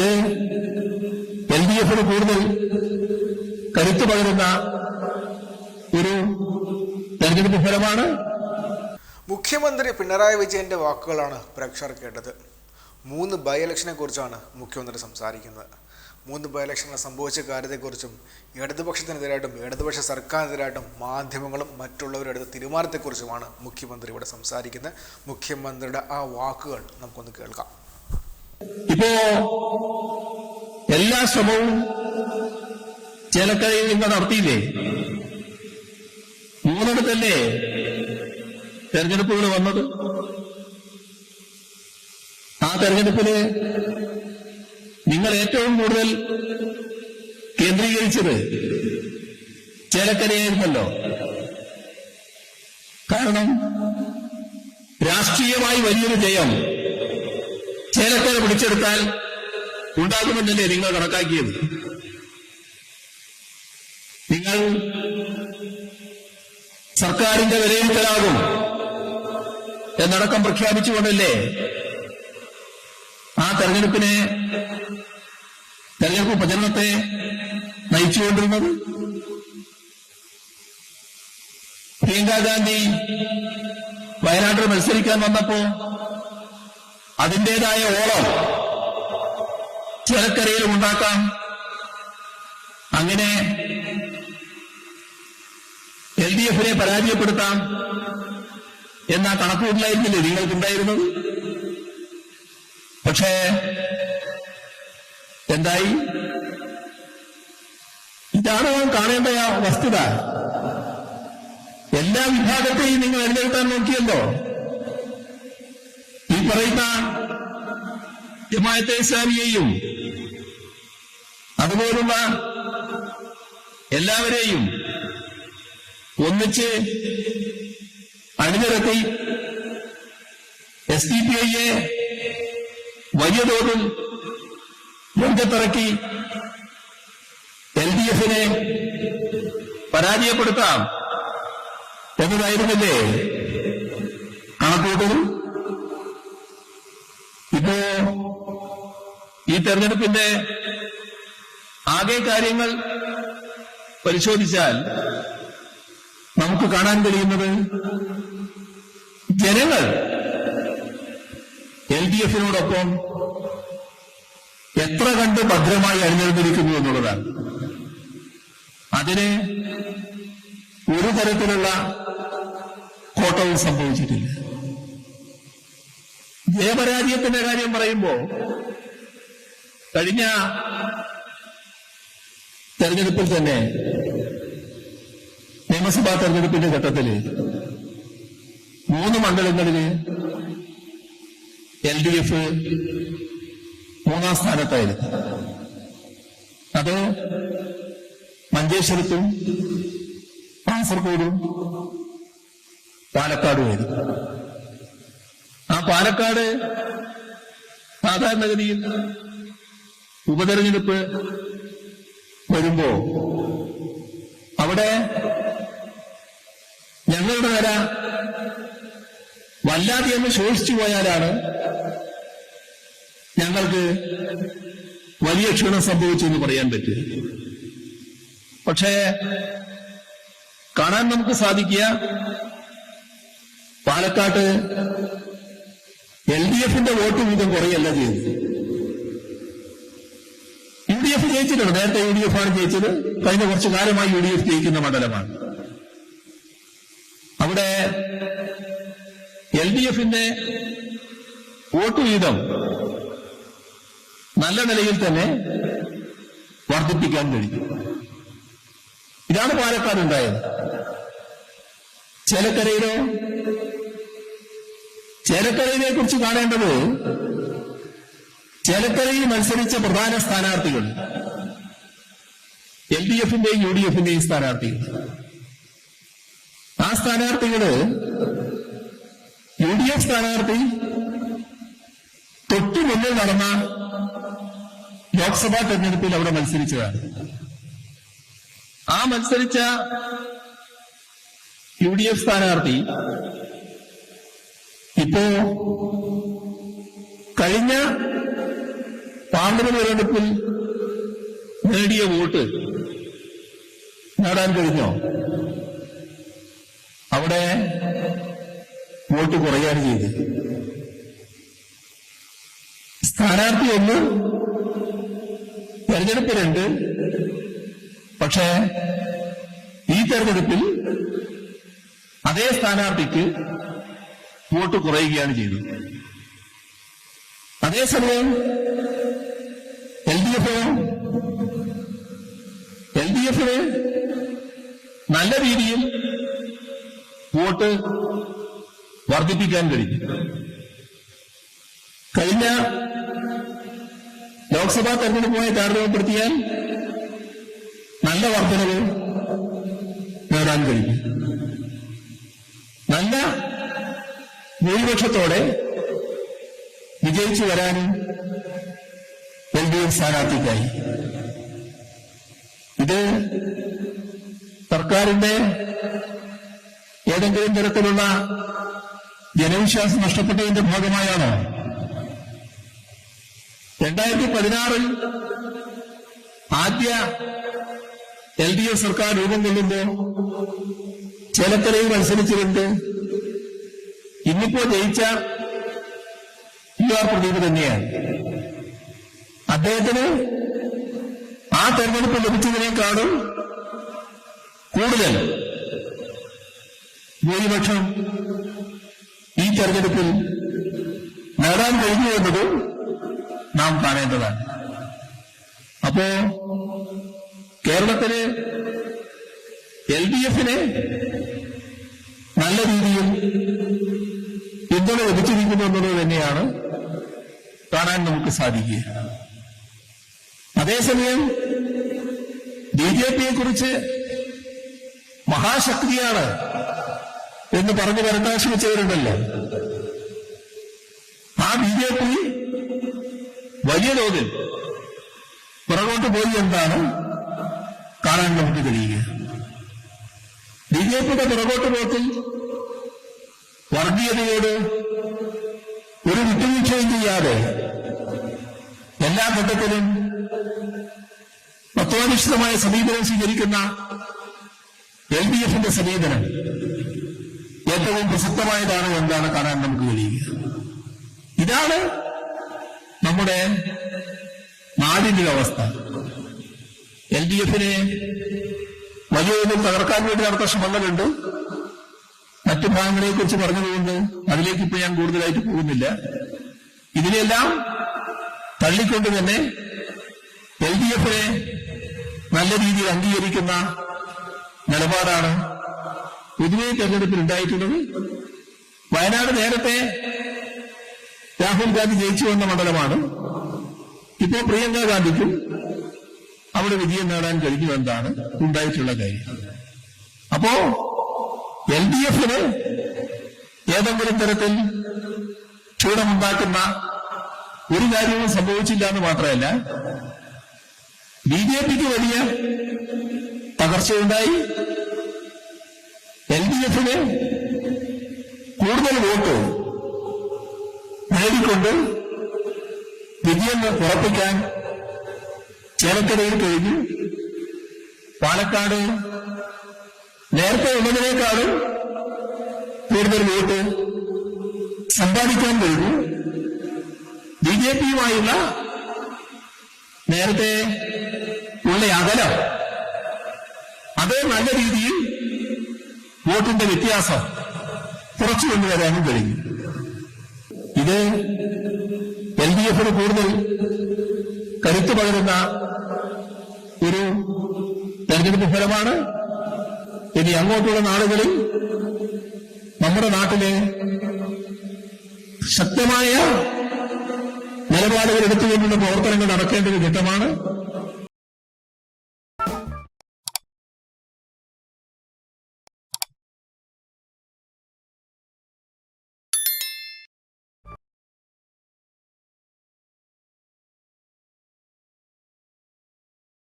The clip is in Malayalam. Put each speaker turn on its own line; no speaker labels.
ഇത് LDF-ന് കൂടുതൽ കരുത്തു പകരുന്ന ഒരു തെരഞ്ഞെടുപ്പ് ഫലമാണ്.
മുഖ്യമന്ത്രി പിണറായി വിജയന്റെ വാക്കുകളാണ് പ്രേക്ഷകർ കേട്ടത്. 3 ബൈ ഇലക്ഷനെ കുറിച്ചാണ് മുഖ്യമന്ത്രി സംസാരിക്കുന്നത്. 3 ബൈ ഇലക്ഷനിൽ സംഭവിച്ച കാര്യത്തെക്കുറിച്ചും ഇടതുപക്ഷത്തിനെതിരായിട്ടും ഇടതുപക്ഷ സർക്കാരിനെതിരായിട്ടും മാധ്യമങ്ങളും മറ്റുള്ളവരും എടുത്ത തീരുമാനത്തെക്കുറിച്ചുമാണ് മുഖ്യമന്ത്രി ഇവിടെ സംസാരിക്കുന്നത്. മുഖ്യമന്ത്രിയുടെ ആ വാക്കുകൾ നമുക്കൊന്ന് കേൾക്കാം.
ഇപ്പോ എല്ലാ ശ്രമവും ചേലക്കരയിൽ നിന്ന് നടത്തിയില്ലേ? 3 തെരഞ്ഞെടുപ്പുകൾ വന്നത്. ആ തെരഞ്ഞെടുപ്പില് നിങ്ങൾ ഏറ്റവും കൂടുതൽ കേന്ദ്രീകരിച്ചത് ചേലക്കരയായിരുന്നല്ലോ. കാരണം രാഷ്ട്രീയമായി വലിയൊരു ജയം ചേലക്കര പിടിച്ചെടുത്താൽ ഉണ്ടാകുമെന്നല്ലേ നിങ്ങൾ കണക്കാക്കിയത്. നിങ്ങൾ സർക്കാരിന്റെ വിലയിരുത്തലാകും എന്നടക്കം പ്രഖ്യാപിച്ചുകൊണ്ടല്ലേ ആ തെരഞ്ഞെടുപ്പ് പ്രചരണത്തെ നയിച്ചുകൊണ്ടിരുന്നത്. പ്രിയങ്കാ ഗാന്ധി വയനാട്ടിൽ മത്സരിക്കാൻ വന്നപ്പോ അതിന്റേതായ ഓളം ചേലക്കരയിലും ഉണ്ടാക്കാം, അങ്ങനെ LDF-നെ പരാജയപ്പെടുത്താം എന്ന കണക്കുകൂട്ടലായിരുന്നില്ലേ നിങ്ങൾക്കുണ്ടായിരുന്നത്. പക്ഷേ എന്തായി? ഇതാണ് നാം കാണേണ്ട വസ്തുത. എല്ലാ വിഭാഗത്തെയും നിങ്ങൾ എഴുന്നേൽക്കാൻ നോക്കിയല്ലോ. ഈ പറയുന്ന ജമാഅത്തെ ഇസ്ലാമിയെയും അതുപോലുള്ള എല്ലാവരെയും ഒന്നിച്ച് അണിനിരത്തി SDPI-യെ വലിയ തോതിൽ രംഗത്തിറക്കി LDF-നെ പരാജയപ്പെടുത്താം എന്നതായിരുന്നില്ലേ കണക്കൂട്ടൽ. ഇപ്പോ ഈ തെരഞ്ഞെടുപ്പിന്റെ ആകെ കാര്യങ്ങൾ പരിശോധിച്ചാൽ നമുക്ക് കാണാൻ കഴിയുന്നത് ജനങ്ങൾ LDF-നോടൊപ്പം എത്ര കണ്ട് ഭദ്രമായി അണിനിരന്നിരിക്കുന്നു എന്നുള്ളതാണ്. അതിന് ഒരു തരത്തിലുള്ള കോട്ടവും സംഭവിച്ചിട്ടില്ല. ജയപരാജയത്തിന്റെ കാര്യം പറയുമ്പോ കഴിഞ്ഞ തെരഞ്ഞെടുപ്പിൽ തന്നെ നിയമസഭാ തെരഞ്ഞെടുപ്പിന്റെ ഘട്ടത്തില് 3 മണ്ഡലങ്ങളില് LDF 3-ാം സ്ഥാനത്തായിരുന്നു. അത് മഞ്ചേശ്വരത്തും കാസർഗോഡും പാലക്കാടുമായിരുന്നു. ആ പാലക്കാട് സാധാരണഗതിയിൽ ഉപതെരഞ്ഞെടുപ്പ് വരുമ്പോ അവിടെ ഞങ്ങളുടെ നില വല്ലാതെ ഒന്ന് ശോഷിച്ചു പോയാലാണ് ഞങ്ങൾക്ക് വലിയ ക്ഷീണം സംഭവിച്ചു എന്ന് പറയാൻ പറ്റും. പക്ഷേ കാണാൻ നമുക്ക് സാധിക്കുക പാലക്കാട്ട് LDF-ന്റെ വോട്ട് വീതം കുറയല്ല ചെയ്തത്. UDF ജയിച്ചിട്ടുണ്ട്. നേരത്തെ UDF-ആണ് ജയിച്ചത്. കഴിഞ്ഞ കുറച്ചു കാലമായി UDF ജയിക്കുന്ന മണ്ഡലമാണ്. അവിടെ LDF-ന്റെ വോട്ട് വീതം നല്ല നിലയിൽ തന്നെ വർദ്ധിപ്പിക്കാൻ കഴിയും. ഇതാണ് പാലക്കാട് ഉണ്ടായത്. ചേലക്കരയിലോ? ചേലക്കരയിനെ കുറിച്ച് കാണേണ്ടത് ചേലക്കരയിൽ മത്സരിച്ച പ്രധാന സ്ഥാനാർത്ഥികൾ LDF-ന്റെയും UDF-ന്റെയും സ്ഥാനാർത്ഥികൾ. ആ സ്ഥാനാർത്ഥികള് UDF സ്ഥാനാർത്ഥി തൊട്ടു മുന്നിൽ നടന്ന ലോക്സഭാ തെരഞ്ഞെടുപ്പിൽ അവിടെ മത്സരിച്ചതാണ്. ആ മത്സരിച്ച UDF സ്ഥാനാർത്ഥി ഇപ്പോ കഴിഞ്ഞ പാർലമെന്റ് തെരഞ്ഞെടുപ്പിൽ നേടിയ വോട്ട് നേടാൻ കഴിഞ്ഞോ? അവിടെ വോട്ട് കുറയാണ് ചെയ്തത്. സ്ഥാനാർത്ഥി ഒന്ന്, തെരഞ്ഞെടുപ്പ് രണ്ട്. പക്ഷേ ഈ തെരഞ്ഞെടുപ്പിൽ അതേ സ്ഥാനാർത്ഥിക്ക് വോട്ട് കുറയുകയാണ് ചെയ്തത്. അതേസമയം എൽ ഡി എഫിന് നല്ല രീതിയിൽ വോട്ട് വർദ്ധിപ്പിക്കാൻ കഴിഞ്ഞു. കഴിഞ്ഞ ലോക്സഭാ തെരഞ്ഞെടുപ്പുമായി താരതമ്യപ്പെടുത്തിയാൽ നല്ല വർധനവ് നേടാൻ കഴിഞ്ഞു. നല്ല ഭൂരിപക്ഷത്തോടെ വിജയിച്ചു വരാനും എൽ ഡി എഫ് സ്ഥാനാർത്ഥിക്കായി. ഇത് സർക്കാരിന്റെ ഏതെങ്കിലും തരത്തിലുള്ള ജനവിശ്വാസം നഷ്ടപ്പെട്ടതിന്റെ ഭാഗമായാണോ? 2016 ആദ്യ എൽ ഡി എഫ് സർക്കാർ രൂപം കൊള്ളുമ്പോൾ ചേലക്കരയിൽ മത്സരിച്ചുകൊണ്ട് ഇന്നിപ്പോ ജയിച്ച പ്രദീപ് തന്നെയാണ്. അദ്ദേഹത്തിന് ആ തെരഞ്ഞെടുപ്പ് ലഭിച്ചതിനേക്കാളും കൂടുതൽ ഭൂരിപക്ഷം ഈ തെരഞ്ഞെടുപ്പിൽ നേടാൻ കഴിഞ്ഞു എന്നത് നാം കാണേണ്ടതാണ്. അപ്പോ കേരളത്തില് എൽ ഡി എഫിന് നല്ല രീതിയിൽ പിന്തുണ ലഭിച്ചിരിക്കുന്നു എന്നുള്ളത് തന്നെയാണ് കാണാൻ നമുക്ക് സാധിക്കുക. അതേസമയം ബി ജെ പിയെ കുറിച്ച് മഹാശക്തിയാണ് എന്ന് പറഞ്ഞു വരട്ടാൻ ശ്രമിച്ചവരുണ്ടല്ലോ. ആ ബി ജെ പി വലിയ തോതിൽ പുറകോട്ട് പോയി എന്താണ് കാണാൻ നമുക്ക് കഴിയുക. ബി ജെ പിയുടെ പുറകോട്ട് പോക്കിൽ വർഗീയതയോട് ഒരു വിട്ടുവീഴ്ചയും ചെയ്യാതെ എല്ലാ ഘട്ടത്തിലും തത്വാധിഷ്ഠിതമായ സമീപനം സ്വീകരിക്കുന്ന എൽ ഡി എഫിന്റെ സമീപനം ഏറ്റവും പ്രസക്തമായതാണ് എന്താണ് കാണാൻ നമുക്ക് കഴിയുക. ഇതാണ് നമ്മുടെ നാടിന്റെ അവസ്ഥ. എൽ ഡി എഫിനെ വലിയ തോതിൽ തകർക്കാൻ വേണ്ടി നടത്തുന്ന ശ്രമങ്ങളുണ്ട്. മറ്റു ഭാഗങ്ങളെക്കുറിച്ച് പറഞ്ഞതുകൊണ്ട് അതിലേക്ക് ഇപ്പോൾ ഞാൻ കൂടുതലായിട്ട് പോകുന്നില്ല. ഇതിനെല്ലാം തള്ളിക്കൊണ്ട് തന്നെ എൽ ഡി എഫിനെ നല്ല രീതിയിൽ അംഗീകരിക്കുന്ന നിലപാടാണ് പൊതുവെ തെരഞ്ഞെടുപ്പിൽ ഉണ്ടായിട്ടുള്ളത്. വയനാട് നേരത്തെ രാഹുൽ ഗാന്ധി ജയിച്ചു വന്ന മണ്ഡലമാണ്. ഇപ്പോൾ പ്രിയങ്ക ഗാന്ധിക്കും അവിടെ വിജയം നേടാൻ കഴിഞ്ഞു എന്നാണ് ഉണ്ടായിട്ടുള്ള കാര്യം. അപ്പോ എൽ ഡി എഫിന് ഏതെങ്കിലും തരത്തിൽ ക്ഷീണമുണ്ടാക്കുന്ന ഒരു കാര്യവും സംഭവിച്ചില്ല എന്ന് മാത്രമല്ല, ബി ജെ പിക്ക് വലിയ തകർച്ചയുണ്ടായി. എൽ ഡി എഫിന് കൂടുതൽ വോട്ട് നേടിക്കൊണ്ട് വിജയം ഉറപ്പിക്കാൻ ചേലക്കരയിൽ കഴിഞ്ഞു. പാലക്കാട് നേരത്തെ ഉള്ളതിനേക്കാളും കൂടുതൽ വോട്ട് സമ്പാദിക്കാൻ കഴിഞ്ഞു. ബി ജെ പിയുമായുള്ള നേരത്തെ ഉള്ള അകലം അത് നല്ല രീതിയിൽ വോട്ടിന്റെ വ്യത്യാസം കുറച്ചു കൊണ്ടുവരാനും കഴിഞ്ഞു. ഇത് എൽ ഡി എഫിന് കൂടുതൽ കരുത്ത് പകരുന്ന ഒരു തെരഞ്ഞെടുപ്പ് ഫലമാണ്. ഇനി അങ്ങോട്ടുള്ള നാളുകളിൽ നമ്മുടെ നാട്ടിലെ ശക്തമായ നിലപാടുകൾ എടുത്തുകൊണ്ടുള്ള പ്രവർത്തനങ്ങൾ നടക്കേണ്ട ഒരു ഘട്ടമാണ്.